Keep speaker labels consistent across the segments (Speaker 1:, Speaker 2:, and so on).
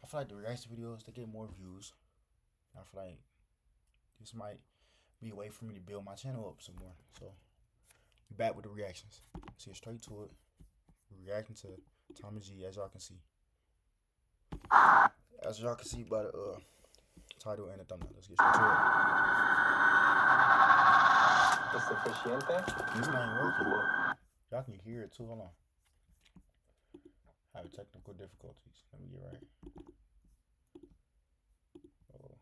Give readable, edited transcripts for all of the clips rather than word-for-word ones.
Speaker 1: I feel like the reaction videos they get more views. I feel like this might be a way for me to build my channel up some more. So we back with the reactions. Let's get straight to it. We're reacting to Tommy G, as y'all can see. As y'all can see by the title and the thumbnail. Let's get straight to it.
Speaker 2: ¿Es suficiente?
Speaker 1: This ain't working. Y'all can hear it too. Hold on. Having technical difficulties. Let me get right. Oh.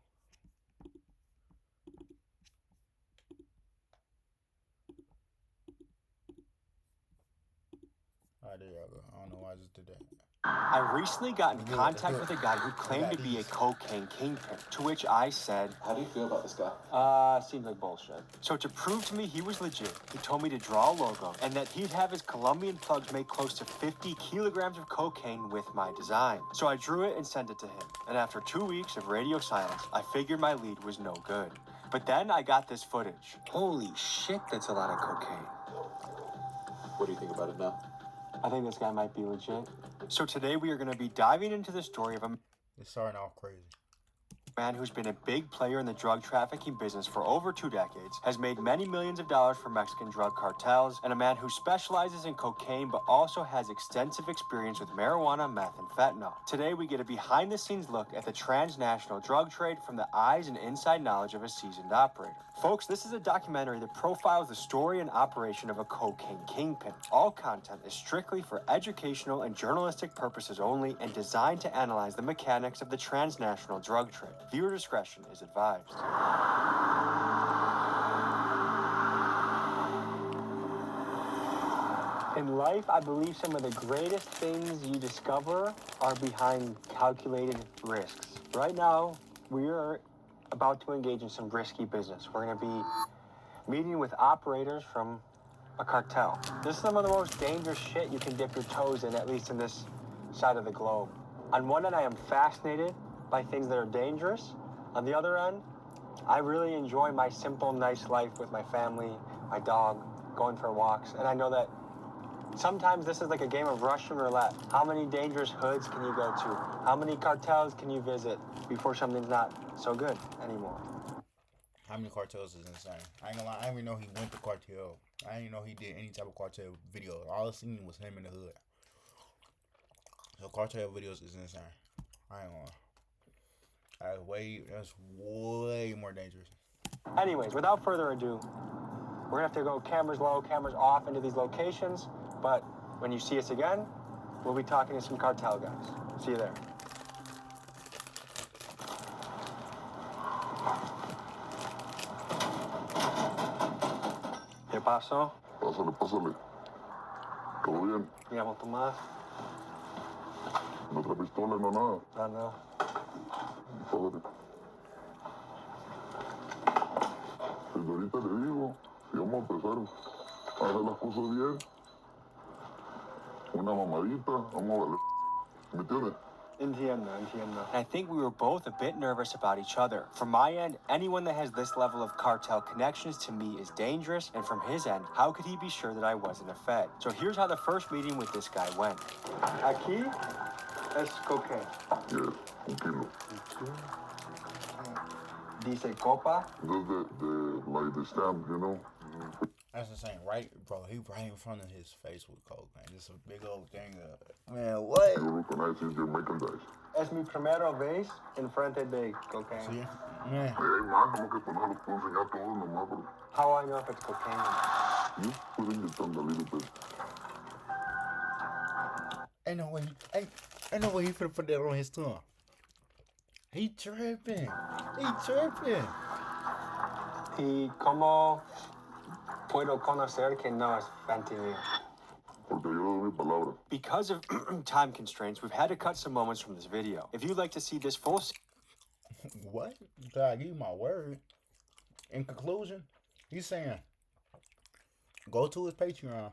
Speaker 1: Alright, there y'all go. I don't know why I just did that.
Speaker 2: I recently got in contact with a guy who claimed to be a cocaine kingpin, to which I said,
Speaker 3: how do you feel about this guy?
Speaker 2: Seems like bullshit. So to prove to me he was legit, he told me to draw a logo and that he'd have his Colombian thugs make close to 50 kilograms of cocaine with my design. So I drew it and sent it to him. And after 2 weeks of radio silence, I figured my lead was no good. But then I got this footage. Holy shit, that's a lot of cocaine.
Speaker 3: What do you think about it now?
Speaker 2: I think this guy might be legit. So today we are going to be diving into the story of a
Speaker 1: It's starting off crazy.
Speaker 2: man who's been a big player in the drug trafficking business for over 2 decades, has made many millions of dollars for Mexican drug cartels, and a man who specializes in cocaine but also has extensive experience with marijuana, meth, and fentanyl. Today we get a behind-the-scenes look at the transnational drug trade from the eyes and inside knowledge of a seasoned operator. Folks, this is a documentary that profiles the story and operation of a cocaine kingpin. All content is strictly for educational and journalistic purposes only and designed to analyze the mechanics of the transnational drug trade. Viewer discretion is advised. In life, I believe some of the greatest things you discover are behind calculated risks. Right now, we are about to engage in some risky business. We're going to be meeting with operators from a cartel. This is some of the most dangerous shit you can dip your toes in, at least in this side of the globe. On one end, I am fascinated by things that are dangerous. On the other end, I really enjoy my simple, nice life with my family, my dog, going for walks. And I know that sometimes this is like a game of Russian roulette. How many dangerous hoods can you go to? How many cartels can you visit before something's not so good anymore?
Speaker 1: How many cartels is insane? I ain't gonna lie, I didn't even know he went to cartel. I didn't even know he did any type of cartel video. All I seen was him in the hood. So cartel videos is insane. I ain't gonna lie. That's way more dangerous.
Speaker 2: Anyways, without further ado, we're gonna have to go cameras low, cameras off into these locations. But when you see us again, we'll be talking to some cartel guys. See you there. ¿Qué pasó?
Speaker 4: Pásale, pásale. ¿Todo bien?
Speaker 2: Me llamo Tomás.
Speaker 4: No trae pistola, no nada.
Speaker 2: No.
Speaker 4: Pásale. Desde ahorita le digo, si vamos a empezar a hacer las cosas bien, una mamadita, vamos a valer. ¿Me entiendes?
Speaker 2: Entiendo. I think we were both a bit nervous about each other. From my end, anyone that has this level of cartel connections to me is dangerous, and from his end, how could he be sure that I wasn't a Fed? So here's how the first meeting with this guy went. Aquí es cocaine.
Speaker 4: Yes, un kilo.
Speaker 2: Dice copa.
Speaker 4: Just like the stamp, you know?
Speaker 1: That's insane, right, bro? He right in front of his face with cocaine. Just a big old thing. Man, what?
Speaker 4: You recognize his merchandise.
Speaker 2: Es mi primera vez en frente de cocaine.
Speaker 1: See? Man.
Speaker 4: Hey, man, como que no los puedo enseñar todos nomás, bro.
Speaker 2: How I know if it's cocaine?
Speaker 4: You put in your tongue a little bit.
Speaker 1: Ain't no way he finna put that on his tongue. He tripping.
Speaker 2: ¿Y cómo puedo conocer que no es fentanyl?
Speaker 4: Porque yo doy mi palabra.
Speaker 2: Because of time constraints, we've had to cut some moments from this video. If you'd like to see this full
Speaker 1: What? I give you my word. In conclusion, he's saying, go to his Patreon,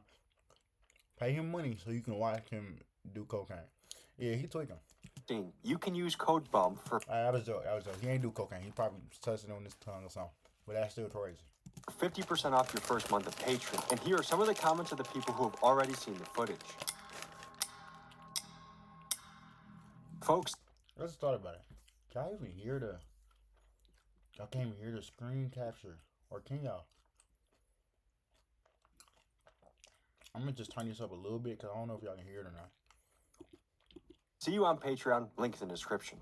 Speaker 1: pay him money so you can watch him do cocaine. Yeah, he tweaking.
Speaker 2: You can use code BUMP for
Speaker 1: That was a joke. He ain't do cocaine. He probably touched it on his tongue or something. But that's still crazy.
Speaker 2: 50% off your first month of Patreon. And here are some of the comments of the people who have already seen the footage. Folks,
Speaker 1: I just thought about it. Can I even hear the? Y'all can't even hear the screen capture, or can y'all? I'm gonna just turn this up a little bit because I don't know if y'all can hear it or not.
Speaker 2: See you on Patreon, link in the description.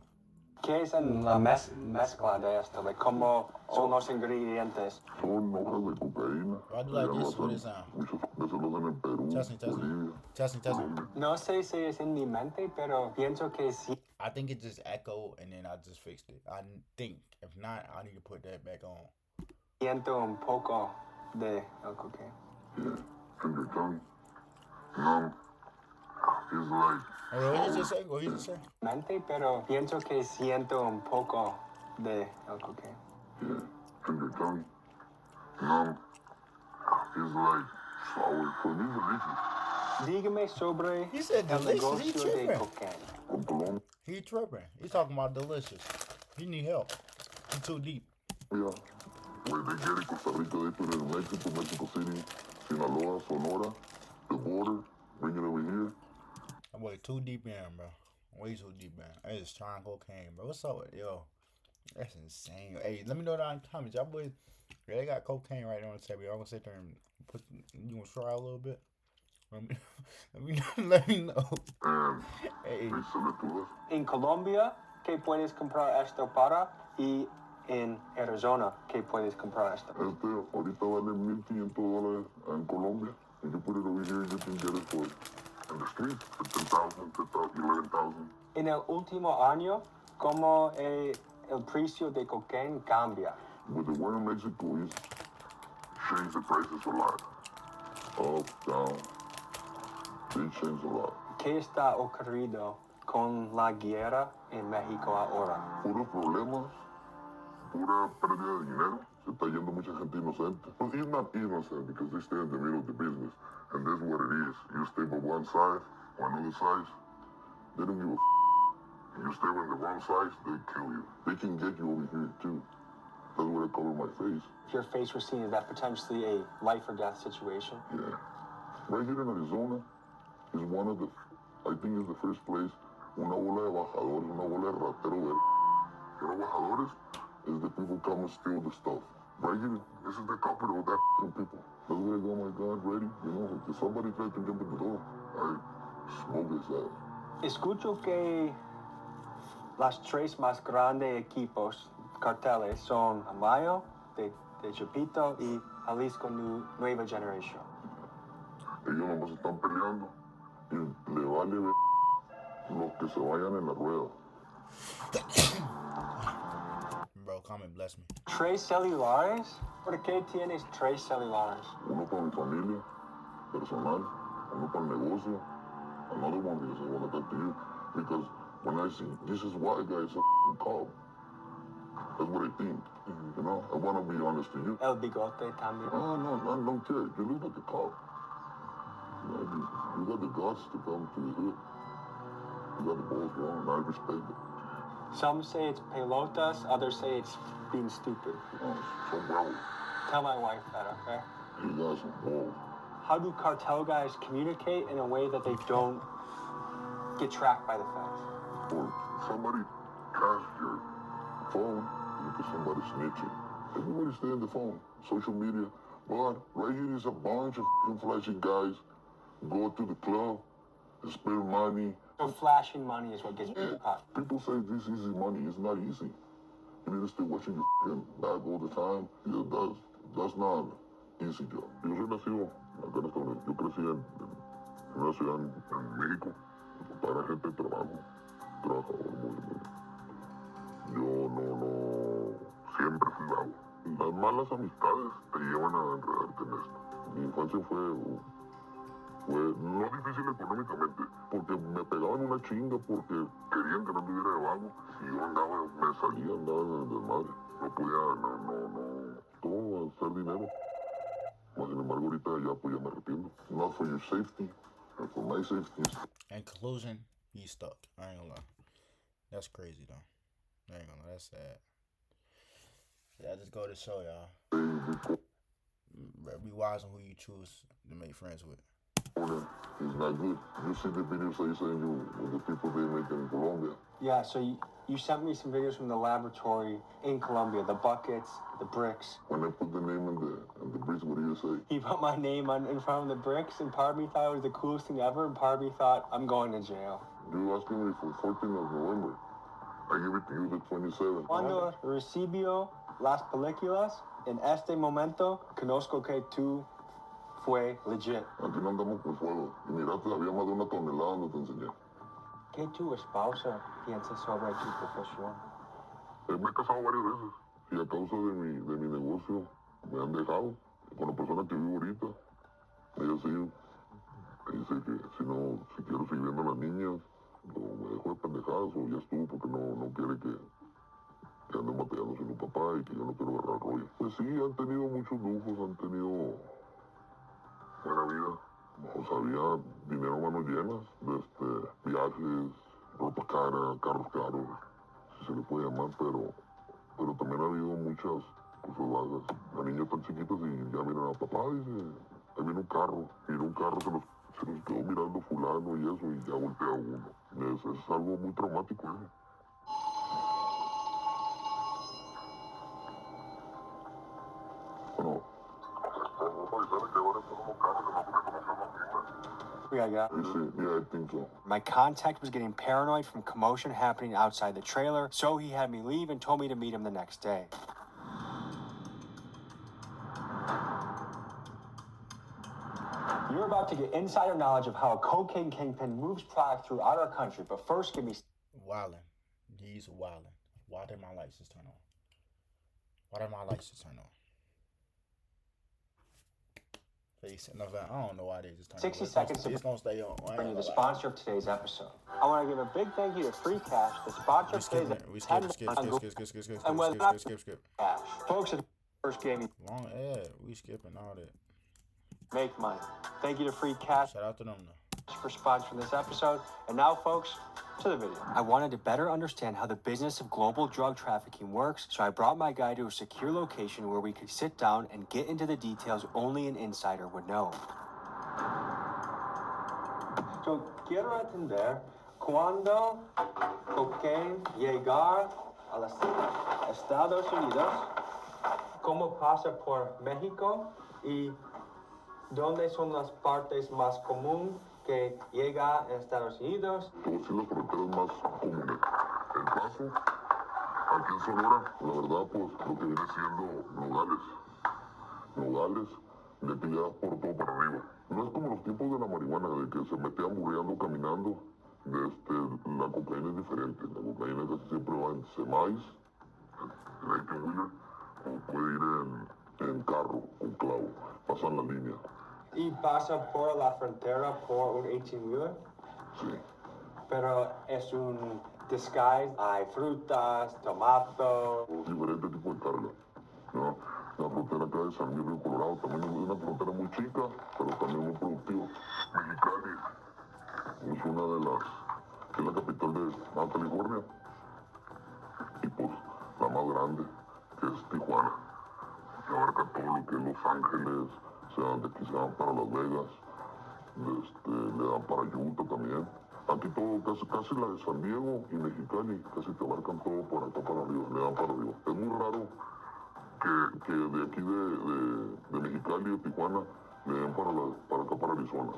Speaker 2: ¿Qué es en la mezcla de esto? De cómo son los ingredientes.
Speaker 4: Son hojas de cocaína.
Speaker 1: If I do like
Speaker 4: Allá
Speaker 1: this,
Speaker 4: lo
Speaker 1: what it
Speaker 4: hacen,
Speaker 1: sound?
Speaker 4: muchas veces lo hacen en Perú,
Speaker 1: Testing, testing.
Speaker 4: Bolivia,
Speaker 1: Testing, testing.
Speaker 4: Colombia.
Speaker 2: No sé si es en mi mente, pero pienso que sí.
Speaker 1: I think it just echoed and then I just fixed it. I think. If not, I need to put that back on.
Speaker 2: Siento un poco de cocaine.
Speaker 4: Yeah, finger tongue. Numb. It's like...
Speaker 1: Hey, what did you just say? What did you just say?
Speaker 2: Mente, pero pienso que siento un poco de cocaine.
Speaker 4: Yeah, finger tongue. Numb. It's like sour. For me, delicious.
Speaker 2: Dígame sobre
Speaker 1: He said
Speaker 2: el
Speaker 1: delicious. He
Speaker 2: negocio de
Speaker 1: tripping.
Speaker 2: cocaine.
Speaker 4: Con Colombia.
Speaker 1: He tripping. He's talking about delicious. He need help. He too deep.
Speaker 4: Yeah. Where they get it, Costa Rica, they put it in Mexico, Mexico City, Sinaloa, Sonora, the border, bring it over here.
Speaker 1: That boy too deep in, bro. Way too deep in. I just trying cocaine, bro. What's up with yo? That's insane. Hey, let me know down in the comments. Y'all boys, yeah, they got cocaine right on the table. Y'all gonna sit there and put, you gonna try a little bit? Let me know.
Speaker 4: And
Speaker 1: Hey,
Speaker 4: they sell it to us.
Speaker 2: En Colombia, ¿qué puedes comprar esto para? Y en Arizona, ¿qué puedes comprar esto?
Speaker 4: Ahorita vale $1,500 en Colombia. And you put it over here, you can get it for, in the street, for 10,000, 11,000.
Speaker 2: En el último año, ¿cómo el precio de cocaine cambia?
Speaker 4: With the war in Mexico, it's changed the prices a lot. Up, down. They changed a lot.
Speaker 2: ¿Qué está ocurriendo con la guerra en México ahora?
Speaker 4: Puros problemas, pura pérdida de dinero. Se está yendo mucha gente inocente. But it's not innocent because they stay in the middle of the business. And that's what it is. You stay by one side or another side, they don't give a You stay on the wrong side, they kill you. They can get you over here too. That's what I cover my face.
Speaker 2: Your face was seen as that potentially a life or death situation.
Speaker 4: Yeah. Right here in Arizona is one of the, I think it's the first place, una bola de bajadores, una bola de ratero. You know bajadores? Is the people come and steal the stuff. Right here, this is the capital of that people. That's where I go, my God, ready. You know, if somebody tries to jump in the door, I smoke his ass.
Speaker 2: Escucho que las tres más grandes equipos carteles son Amayo, de Chapito y Jalisco Nueva Generación.
Speaker 4: Ellos nomás están peleando y le vale ver los que se vayan en la rueda.
Speaker 1: bro, comment bless me.
Speaker 2: ¿Tres celulares? ¿Por qué tienes tres celulares?
Speaker 4: Uno para mi familia personal, uno para el negocio, another one because I want to talk to you. Because when I see this is why guys are called. That's what I think. You know, I want to be honest to you.
Speaker 2: El bigote también.
Speaker 4: Oh, no, I don't care. You look like a cop. You know, you got the guts to come to the hood. You got the balls wrong, and I respect it.
Speaker 2: Some say it's pelotas, others say it's being stupid.
Speaker 4: Oh, so well.
Speaker 2: Tell my wife that, okay?
Speaker 4: You got some balls.
Speaker 2: How do cartel guys communicate in a way that they don't get tracked by the feds?
Speaker 4: Or somebody cash your phone because somebody snitching. Everybody stay on the phone, social media. But right here is a bunch of flashy guys go to the club, spend money.
Speaker 2: So flashing money is what gets people caught.
Speaker 4: People say this easy money. It's not easy. You need to stay watching your bag all the time. Yeah, that's not easy job. Yo soy nacido acá en Estados Unidos. Yo crecí en una ciudad en México. Mi papá era gente de trabajo, trabajador muy. Yo no, siempre fui vago. Las malas amistades te llevan a enredarte en esto. Mi infancia fue no difícil económicamente, porque me pegaban una chinga porque querían que no anduviera de vago. Si yo andaba, me salía, andaba en el desmadre. No podía, todo hacer dinero. Mas, sin embargo, ahorita ya, pues ya me arrepiento. Not for your safety, and for my safety.
Speaker 1: In conclusion, he's stuck. I ain't gonna lie. That's crazy though. I ain't gonna lie, that's sad. Yeah, I just go to show y'all. Be wise on who you choose to make friends with.
Speaker 4: It's not good. You see the videos I send you with the people they make in Colombia.
Speaker 2: Yeah, so you sent me some videos from the laboratory in Colombia, the buckets, the bricks.
Speaker 4: When I put the name in the bricks, what do you say?
Speaker 2: He put my name in front of the bricks, and part of me thought it was the coolest thing ever, and part of me thought, I'm going to jail.
Speaker 4: You asking me for 14th of November. I give it to you the 27th.
Speaker 2: Cuando recibió las películas, en este momento, conozco que tú fue legit.
Speaker 4: Aquí no andamos con fuego. Y mira, había más de una tonelada donde te enseñé.
Speaker 2: ¿Qué tu esposa piensa sobre tu profesión?
Speaker 4: Me he casado varias veces. Y a causa de mi negocio, me han dejado. Con la persona que vivo ahorita, ella sí, me dice que si quiero seguir viendo a las niñas, o me dejo de pendejadas, o ya estuvo porque no quiere que ande mateando sin un papá y que yo no quiero agarrar rollo. Pues sí, han tenido muchos lujos, han tenido buena vida. O sea, había dinero a manos llenas, viajes, ropa cara, carros caros, si se le puede llamar, pero también ha habido muchas cosas vagas. Las niñas tan chiquitas y ya miran a papá, dice, ahí viene un carro, mira un carro, se los quedó mirando fulano y eso, y ya voltea a uno. Es algo muy traumático, ¿eh? Bueno, vamos a avisar que ahora son unos carros que no pueden conocer
Speaker 2: Yeah.
Speaker 4: Yeah, I think so.
Speaker 2: My contact was getting paranoid from commotion happening outside the trailer, so he had me leave and told me to meet him the next day. You're about to get insider knowledge of how a cocaine kingpin moves product throughout our country, but first give me...
Speaker 1: Wildin'. He's wildin'. Why did my lights just turn on? Why did my lights just turn on? Face in I don't know why they just turned
Speaker 2: 60
Speaker 1: on.
Speaker 2: seconds
Speaker 1: It's gonna stay on.
Speaker 2: bring you the sponsor of today's episode. I want to give a big thank you to Free Cash, the sponsor of today's episode.
Speaker 1: Skip.
Speaker 2: Cash. Folks, at first game,
Speaker 1: Long ad. We skipping all that.
Speaker 2: make money. Thank you to Free Cash
Speaker 1: Shout out to them though.
Speaker 2: for sponsoring this episode. And now, folks, to the video. I wanted to better understand how the business of global drug trafficking works, so I brought my guy to a secure location where we could sit down and get into the details only an insider would know. So, quiero entender cuando cocaine llegar a los Estados Unidos, cómo pasa por México y dónde son las partes más comunes que llega a Estados Unidos.
Speaker 4: Todos son las fronteras más comunes. El Paso, aquí en Sonora, la verdad, pues lo que viene siendo Nogales, de aquí ya por todo para arriba. No es como los tiempos de la marihuana, de que se metían burreando caminando. La cocaína es diferente. La cocaína casi siempre va en semáis, en 18-wheeler, o puede ir en carro, con clavo, pasan la línea.
Speaker 2: Y pasa por la frontera por un 18-wheeler.
Speaker 4: Sí.
Speaker 2: Pero es un disguise. Hay frutas, tomatos.
Speaker 4: Diferentes tipos de carga, ¿no? La frontera acá de San Miguel, Colorado, también es una frontera muy chica, pero también muy productiva. Mexicali es una de las, que es la capital de Baja California, y pues la más grande, que es Tijuana, que abarca todo lo que es Los Ángeles, o sea, de aquí se van para Las Vegas, le dan para Utah también. Aquí todo, casi la de San Diego y Mexicali, casi te abarcan todo por acá para arriba, le dan para arriba. Es muy raro que de aquí de Mexicali y de Tijuana le den para acá para Arizona,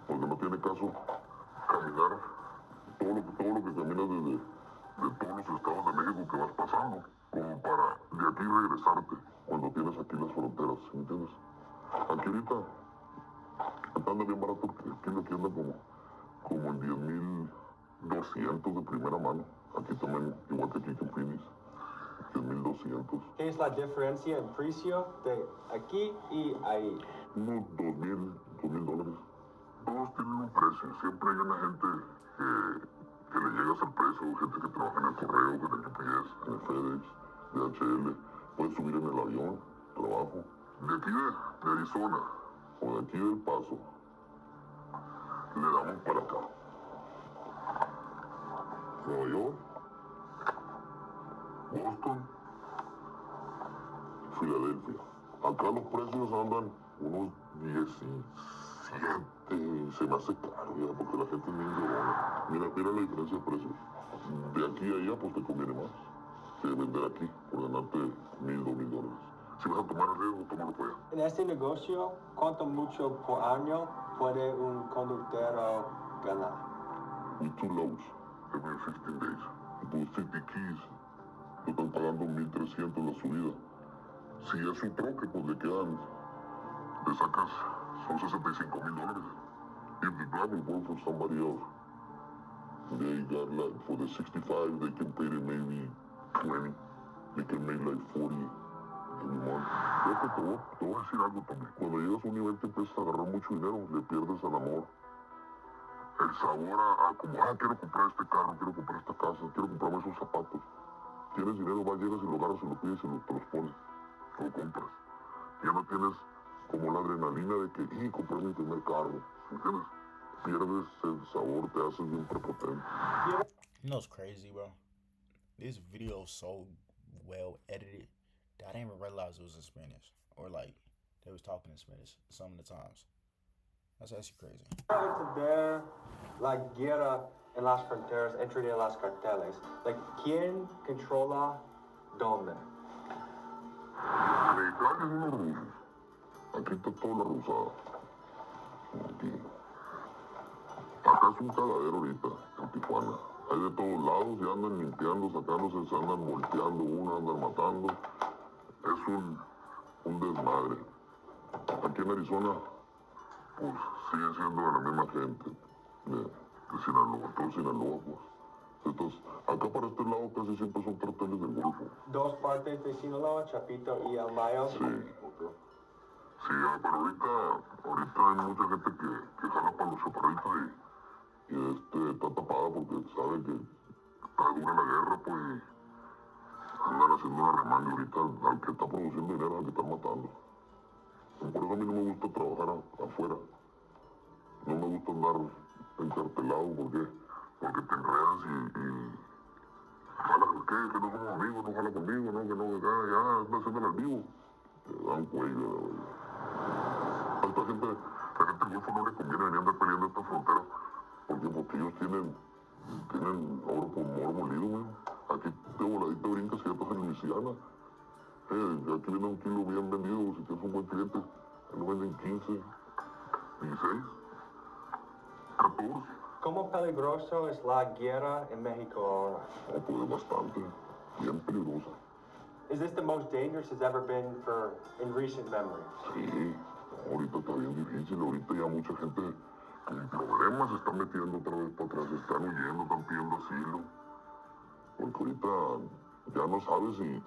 Speaker 4: porque no tiene caso caminar todo lo que caminas de todos los estados de México que vas pasando, como para de aquí regresarte cuando tienes aquí las fronteras, ¿me entiendes? Aquí ahorita anda bien barato, porque aquí anda como en 10,200 de primera mano. Aquí también, igual que aquí en Phoenix, 10,200.
Speaker 2: ¿Qué es la diferencia en precio de aquí y ahí?
Speaker 4: Unos $2,000. Todos tienen un precio. Siempre hay una gente que le llega a ese precio, gente que trabaja en el correo, en el UPS, en el FedEx, DHL. Puedes subir en el avión, trabajo. De aquí de Arizona o de aquí del Paso, le damos para acá. Nueva York, Boston, Filadelfia. Acá los precios andan unos 17 Se me hace caro ya, porque la gente es bien llorona. Mira la diferencia de precios. De aquí a allá, pues te conviene más que vender aquí por ganarte $1,000, $2,000. Si vas a tomar el riesgo, tómalo por allá.
Speaker 2: En este negocio, ¿cuánto mucho por año puede un conductor ganar?
Speaker 4: With 2 loads every 15 days. Tus 50 keys te están pagando 1,300 la subida. Si es un troque, pues le sacas, son $65,000. If the driver work for somebody else, they got like, for the 65, they can pay them maybe 20. They can make like 40 every month. Creo que te voy a decir algo también. Cuando llegas a un nivel te empiezas a agarrar mucho dinero, le pierdes el amor. El sabor a como, quiero comprar este carro, quiero comprar esta casa, quiero comprarme esos zapatos. Tienes dinero, vas, llegas y lo agarras y lo pides y te los pones. Lo compras. Ya no tienes como la adrenalina de que, compré mi primer carro. ¿Entiendes? Pierdes el sabor, te haces bien prepotente.
Speaker 1: You know what's crazy, bro? This video is so well edited that I didn't even realize it was in Spanish. Or like they was talking in Spanish some of the times. That's actually crazy.
Speaker 2: Entre ver la guerra en las fronteras entre las carteles. Like, ¿quién controla dónde?
Speaker 4: Italia son los rusos. Aquí está toda la rusada. Aquí. Acá es un cagadero ahorita, en Tijuana. Hay de todos lados y andan limpiando, sacándose, se andan volteando uno, andan matando. Es un desmadre. Aquí en Arizona, pues sigue siendo de la misma gente de Sinaloa, todo Sinaloa, pues. Entonces, acá para este lado casi siempre son carteles del Golfo.
Speaker 2: Dos partes de Sinaloa, Chapito y El Mayo.
Speaker 4: Sí. Sí, pero ahorita hay mucha gente que jala para los chaparritos y está tapada porque sabe que está dura la guerra, pues, y andan haciendo una remanga ahorita al que está produciendo dinero, al que está matando. Por eso a mí no me gusta trabajar afuera. No me gusta andar encartelado porque te enredas y jala, ¿qué? Que no somos amigos, no jala conmigo, no, que no, ya está haciendo al vivo. Te dan cuello, la verdad. A esta gente del Golfo no le conviene venir a andar peleando esta frontera porque ellos tienen oro por moro molido, güey. Aquí de voladita brincas y ya estás en Luisiana. Aquí viene un kilo bien vendido, si tienes un buen cliente, ahí lo venden 15, 16, 14.
Speaker 2: ¿Cómo peligroso es la guerra en México ahora?
Speaker 4: No, pues bastante, bien peligrosa.
Speaker 2: Is this the most dangerous it's ever been in recent memory?
Speaker 4: Sí, ahorita está bien difícil, ahorita ya mucha gente con problemas se está metiendo otra vez para atrás, están huyendo, están pidiendo asilo. Porque ahorita ya no sabes si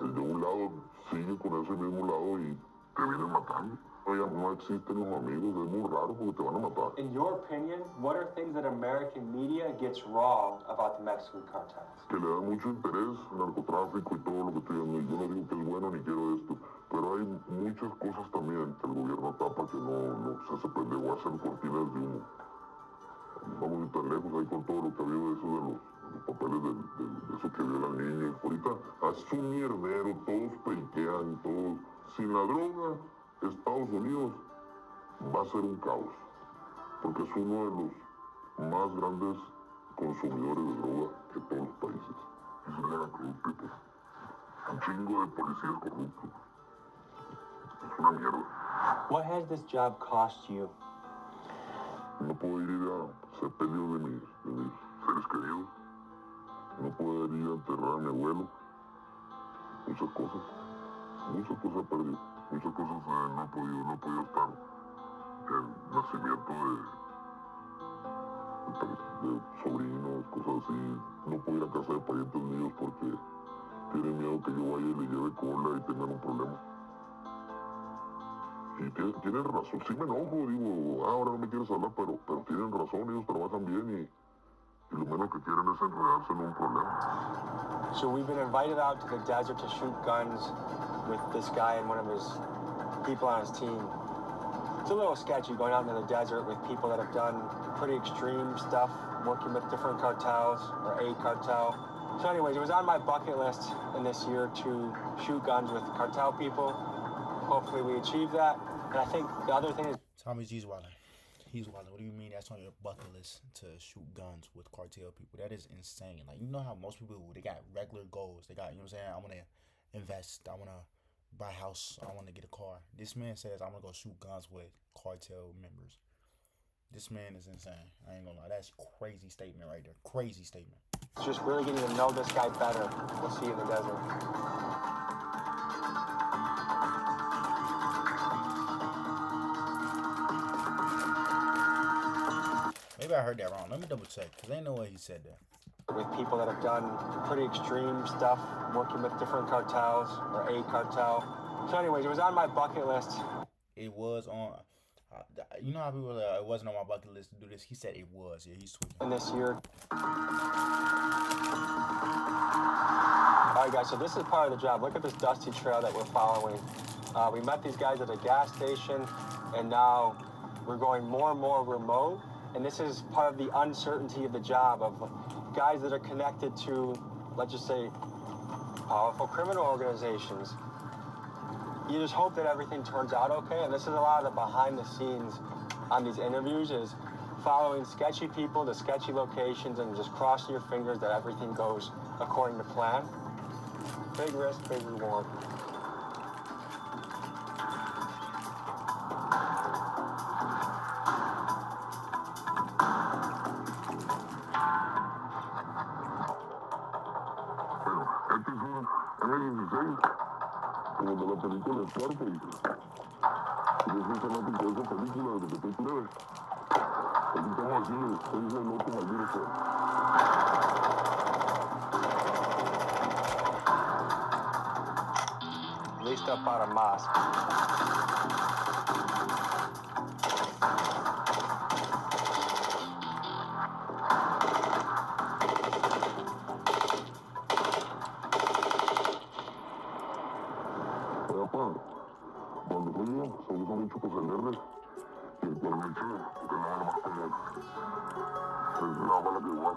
Speaker 4: el de un lado sigue con ese mismo lado y te vienen matando. Ya no existen los amigos, es muy raro porque te van a matar.
Speaker 2: In your opinion, what are things that American media gets wrong about the Mexican cartels?
Speaker 4: Que le da mucho interés al narcotráfico y todo lo que estoy diciendo. Yo no digo que es bueno ni quiero esto, pero hay muchas cosas también que el gobierno tapa que no se pendejo a hacer cortinas de humo. Vamos a ir tan lejos ahí con todo lo que ha habido de eso de los papeles de eso que violan niños. Ahorita es un mierdero, todos peiquean, todos. Sin la droga, Estados Unidos va a ser un caos, porque es uno de los más grandes consumidores de droga que todos los países. Es una corrupta, un chingo de policías corruptos. Es una mierda.
Speaker 2: What has this job cost you?
Speaker 4: No puedo ir a sepelios de mis seres queridos. No puedo ir a enterrar a mi abuelo. Muchas cosas he perdido. Muchas cosas no he podido estar en el nacimiento de sobrinos, cosas así. No puedo ir a casa de parientes míos porque tienen miedo que yo vaya y le lleve cola y tengan un problema. Y tienen razón, sí me enojo, digo, ahora no me quieres hablar, pero tienen razón, ellos trabajan bien y lo menos que quieren es enredarse en un problema.
Speaker 2: So we've been invited out to the desert to shoot guns with this guy and one of his people on his team. It's a little sketchy going out into the desert with people that have done pretty extreme stuff, working with different cartels, or a cartel. So anyways, it was on my bucket list in this year to shoot guns with cartel people. Hopefully we achieve that. And I think the other thing is
Speaker 1: Tommy G's wildin'. He's wildin'. What do you mean that's on your bucket list to shoot guns with cartel people? That is insane. Like, you know how most people, they got regular goals. They got, you know what I'm saying? I want to invest. I want to buy a house. I want to get a car. This man says, I'm going to go shoot guns with cartel members. This man is insane. I ain't gonna lie. That's a crazy statement right there. Crazy statement.
Speaker 2: it's just really getting to know this guy better. We'll see in the desert.
Speaker 1: Maybe I heard that wrong. Let me double check, because ain't no way he said that.
Speaker 2: With people that have done pretty extreme stuff, working with different cartels or a cartel. So anyways, it was on my bucket list.
Speaker 1: It was on... you know how people are like, it wasn't on my bucket list to do this? He said it was. Yeah, he's tweaking.
Speaker 2: And this year. All right, guys, so this is part of the job. Look at this dusty trail that we're following. We met these guys at a gas station, and now we're going more and more remote. And this is part of the uncertainty of the job of guys that are connected to, let's just say, powerful criminal organizations. You just hope that everything turns out okay. And this is a lot of the behind the scenes on these interviews is following sketchy people to sketchy locations and just crossing your fingers that everything goes according to plan. Big risk, big reward.
Speaker 4: Como de la película Cartel. Yo soy fanático de esa película desde que estoy breve. Aquí estamos haciendo el loco maldito.
Speaker 2: Lista para más.
Speaker 4: Cuando juego, se usa mucho pues el R y el cuerniche, que no es lo más común. Es una bala que igual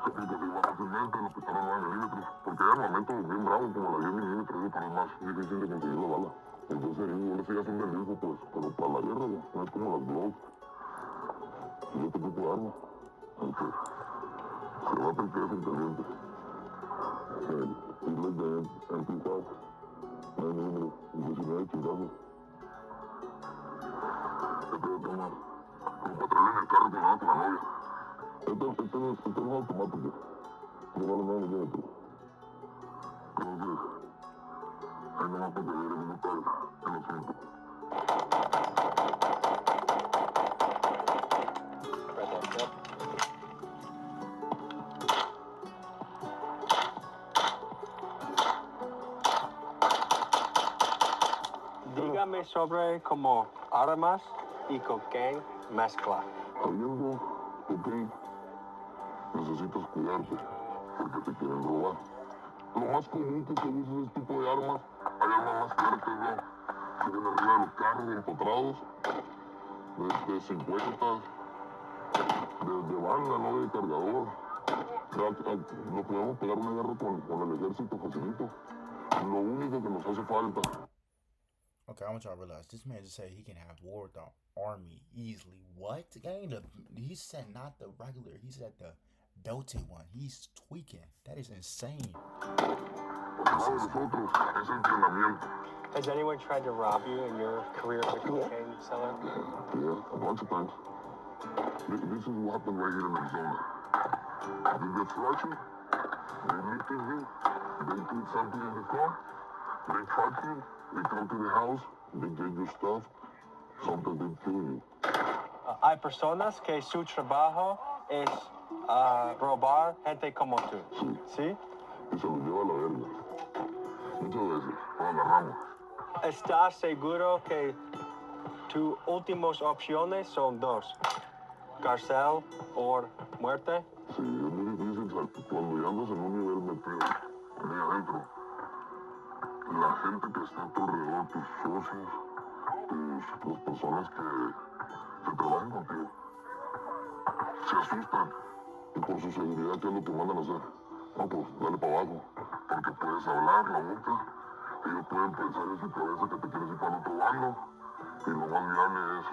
Speaker 4: se aplica igual fácilmente en los pistolas 9 milímetros, porque hay armamentos bien bravos como la 10 milímetros, pero es más difícil de conseguir la bala. Entonces, igual sí ya son de lujo, pues, pero para la guerra, no es como las Glock y otro tipo de armas. Aunque se nota que es inteligente. Y les de MP5. 9 milímetros, 19 chingazos. Este lo tengo como para traer en el carro que me va con la novia. Este no es automático. No vale 9 milímetros. Entonces, ahí no va a poder ver el minuto en los 5.
Speaker 2: Dígame sobre como armas y cocaine mezcla.
Speaker 4: Habiendo cocaine, necesitas cuidarte porque te quieren robar. Lo más común que se usa ese tipo de armas, hay armas más fuertes, ¿no? Que vienen arriba de los carros empotrados, de 50, de banda, ¿no? De cargador. Nos podemos pegar una guerra con el ejército facilito. Lo único que nos hace falta.
Speaker 1: Okay, I want y'all to realize this man just said he can have war with the army easily. What? He said not the regular. He said the belted one. He's tweaking. That is insane.
Speaker 2: Has anyone tried to rob you in your career as a cocaine seller?
Speaker 4: Yeah, a bunch of times. This is what happened right here in Arizona. They get flashy, they look at you, they put something in the car, they fuck you, they come to the house, they get your stuff, sometimes they kill you.
Speaker 2: Hay personas que su trabajo es robar gente como tú.
Speaker 4: Sí.
Speaker 2: ¿Sí?
Speaker 4: Y se los lleva a la verga. Muchas veces, lo agarramos.
Speaker 2: ¿Estás seguro que tus últimas opciones son dos? ¿Cárcel o muerte?
Speaker 4: Sí, es muy difícil cuando ya andas en un nivel metido, ahí adentro. La gente que está a tu alrededor, tus socios, las personas que trabajan contigo, se asustan y por su seguridad, ¿qué es lo que mandan a hacer? No, pues dale para abajo, porque puedes hablar la boca, ellos pueden pensar en su cabeza que te quieres ir para otro bando, y Y lo más viable es,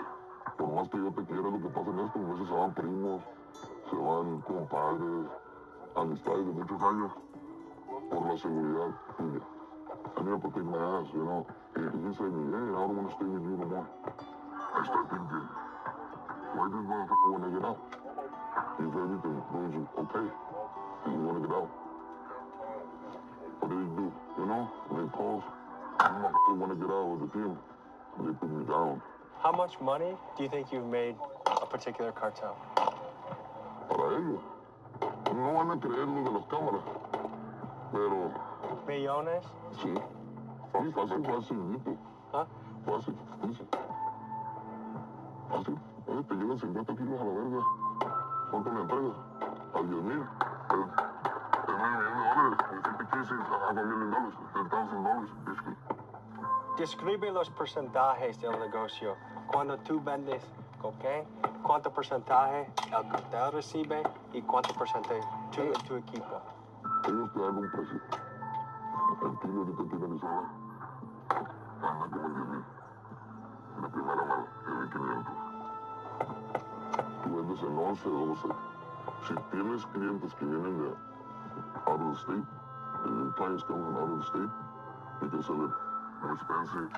Speaker 4: por más que yo te quiera, lo que pasa en esto, a veces se van primos, se van compadres, amistades de muchos años, por la seguridad tuya. I mean, protect my ass, you know. If he say me, hey, I don't want to stay with you no more, I start thinking, why does motherfucker want to get out? If everything goes okay, and you want to get out. What do they do? You know, when they calls, I want to get out of the team. They put me down.
Speaker 2: How much money do you think you've made a particular cartel?
Speaker 4: Para ellos, no van a creer lo de las cámaras, pero
Speaker 2: Millones?
Speaker 4: sí, fácil, facilito.
Speaker 2: ¿Ah?
Speaker 4: Fácil, fácil. Fácil. Oye, te llevan 50 kilos a la verga. ¿Cuánto me entregas? A 10,000. $1 million. In 50 cases, $500,000. $10,000, basically.
Speaker 2: Describe los porcentajes del negocio. Cuando tú vendes cocaine, ¿cuánto porcentaje el cartel recibe y cuánto porcentaje tú y tu equipo?
Speaker 4: Ellos te dan un precio. El kilo ahorita aquí en Arizona anda como en 10,000. La primera mano, 10,500. Tú vendes en 11, 12. Si tienes clientes que vienen de out of the state, clients coming out of the state, you can sell it more expensive,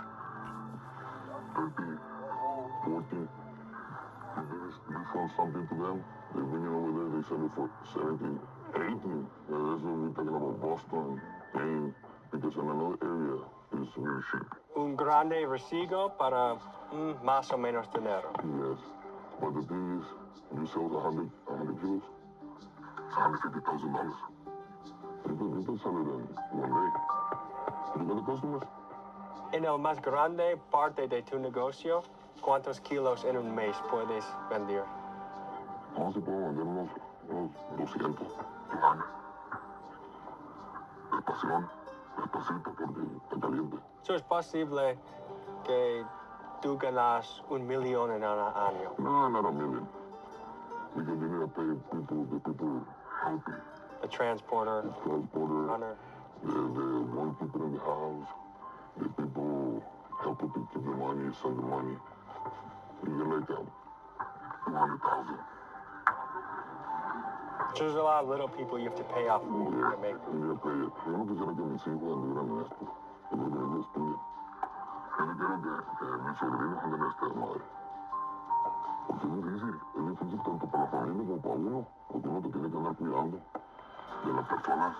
Speaker 4: 30, 40. If you sell something to them, they bring it over there, they sell it for 17, 18. That's what we're talking about Boston, Maine, because in another area, it's very cheap.
Speaker 2: Un grande recibo para más o menos dinero.
Speaker 4: Yes. But the thing is, you sell 100 kilos, it's $150,000. You can sell it in 1 day. You got the customers?
Speaker 2: En el más grande parte de tu negocio, ¿cuántos kilos en un mes puedes vender?
Speaker 4: Vamos a poder vender unos 200 al año. Despacito, porque está caliente.
Speaker 2: So, ¿es posible que tú ganas $1 millón en un año?
Speaker 4: No, not a million. Because you need to pay the people helping.
Speaker 2: The transporter,
Speaker 4: The transporter,
Speaker 2: runner.
Speaker 4: the one people in the house, the people helping to keep the money, send the money. You get like 200,000.
Speaker 2: So there's a lot of little people you have to pay off
Speaker 4: Yeah,
Speaker 2: to make.
Speaker 4: you need to pay it. Yo no quisiera que mis hijos anduvieran en esto. Yo creo que ellos estudian. Yo no quiero que mis sobrinos anden en esta madre. Porque es difícil tanto para la familia como para uno, porque uno te tiene que andar cuidando de las personas.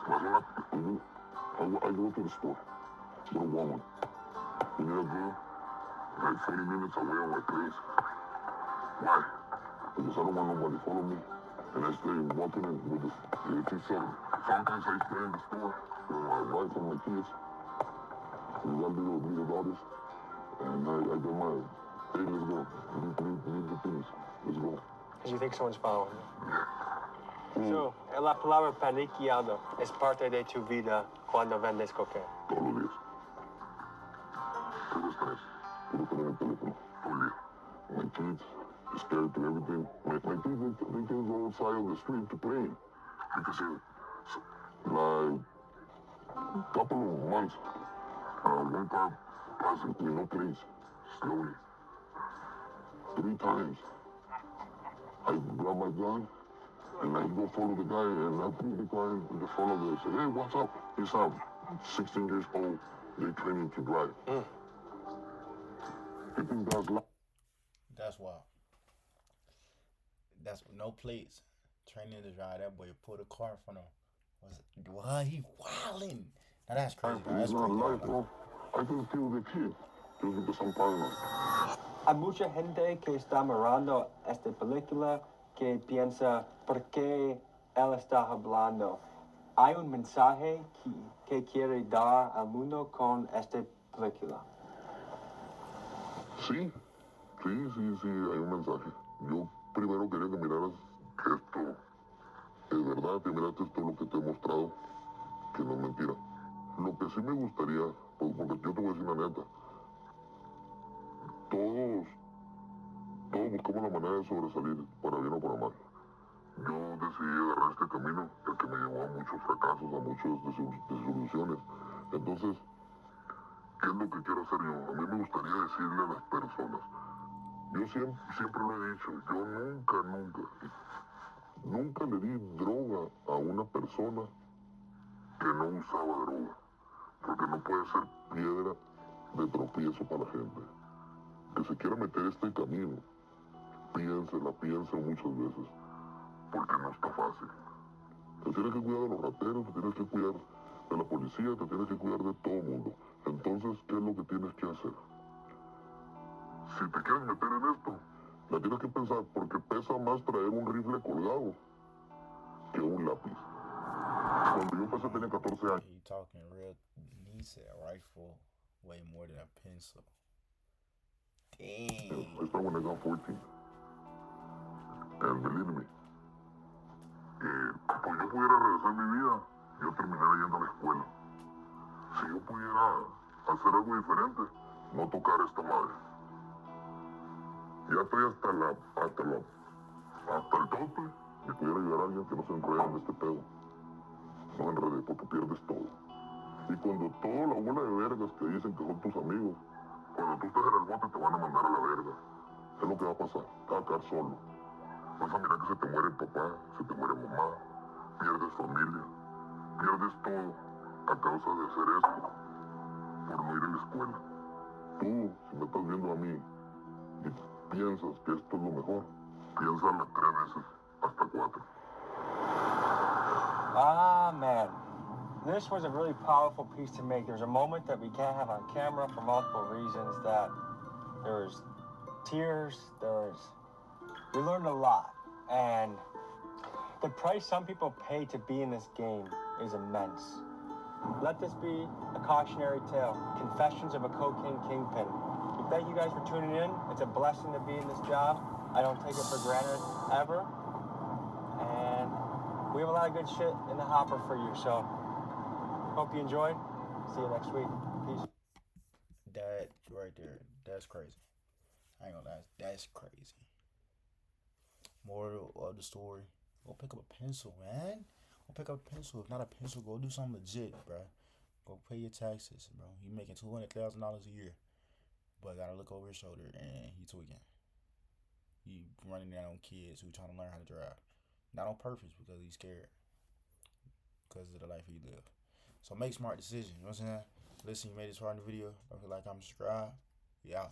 Speaker 4: I go to the store, go to Walmart. You need a girl, like 40 minutes away on my place. Why? Because I don't want nobody to follow me. And I stay walking in with the two children. Sometimes I stay in the store with my wife and my kids. We got little daughters. And I get my, hey, let's go. Need the things. Let's go.
Speaker 2: Because you think someone's following you. So, la palabra paniqueado es parte de tu vida cuando vendes cocaine.
Speaker 4: Todos los días. Puro estrés. Puro tener el teléfono. Todo el día. My kids, scared to everything. My kids, they can go outside on the street to play. Because like a couple of months, one car passing me, no place, slowly. 3 times. I grab my gun, and I go follow the guy, and I put the car in the front of it. I say, hey, what's up? He's 16 years old. They train him to drive. You think that's life?
Speaker 1: That's wild. That's no plates. Training to drive. That boy put a car in front of him. What? He wildin'. Now that's crazy. Bro. That's
Speaker 4: It's not
Speaker 1: crazy.
Speaker 4: life, bro. I just kill the kid. Just because I'm paranoid.
Speaker 2: Hay mucha gente que está mirando esta película que piensa, ¿por qué él está hablando? Hay un mensaje que quiere dar al mundo con esta película.
Speaker 4: Sí, hay un mensaje. Yo primero quería que miraras que esto es verdad, que miraste esto lo que te he mostrado, que no es mentira. Lo que sí me gustaría, porque yo te voy a decir la neta, todos buscamos la manera de sobresalir, para bien o para mal. Yo decidí agarrar este camino, el que me llevó a muchos fracasos, a muchas desilusiones. Entonces, ¿qué ¿qué es lo que quiero hacer yo? A mí me gustaría decirle a las personas, yo siempre lo he dicho, yo nunca le di droga a una persona que no usaba droga, porque no puede ser piedra de tropiezo para la gente. Que se quiera meter este camino, piénselo muchas veces, porque no está fácil. Te tienes que cuidar de los rateros, te tienes que cuidar de la policía, te tienes que cuidar de todo el mundo. Entonces, ¿qué es lo que tienes que hacer? Si te quieres meter en esto, la tienes que pensar, porque pesa más traer un rifle colgado que un lápiz. Cuando yo empecé tenía 14 años.
Speaker 1: He talking real. He said a rifle way more than a pencil. Dang.
Speaker 4: I started when I got 14. And believe me, pues yo pudiera regresar mi vida, yo terminaría yendo a la escuela. Si yo pudiera hacer algo diferente, no tocar esta madre. Ya estoy hasta el tope y pudiera ayudar a alguien que no se enrede en este pedo. No enredes porque pierdes todo. Y cuando toda la bola de vergas que dicen que son tus amigos, cuando tú estés en el bote te van a mandar a la verga. ¿Qué es lo que va a pasar? Te vas a quedar solo. Vas a mirar que se te muere papá, se te muere mamá, pierdes familia, pierdes todo a causa de hacer esto, por no ir a la escuela. Tú, si me estás viendo a mí y piensas que esto es lo mejor, piénsalo 3 veces, hasta 4.
Speaker 2: Ah, man. This was a really powerful piece to make. There's a moment that we can't have on camera for multiple reasons, that there's tears, we learned a lot. And the price some people pay to be in this game is immense. Let this be a cautionary tale. Confessions of a cocaine kingpin. Thank you guys for tuning in. It's a blessing to be in this job. I don't take it for granted ever. And we have a lot of good shit in the hopper for you. So hope you enjoyed. See you next week. Peace.
Speaker 1: That right there, that's crazy. I ain't gonna lie, that's crazy. Moral of the story: go pick up a pencil, man. Go pick up a pencil. If not a pencil, go do something legit, bro. Go pay your taxes, bro. You making $200,000 a year, but gotta look over his shoulder and he tweaking. He running down on kids who trying to learn how to drive, not on purpose because he's scared, because of the life he live. So make smart decisions. You know what I'm saying? Listen, you made this far in the video. Don't feel like I'm subscribed. Yeah.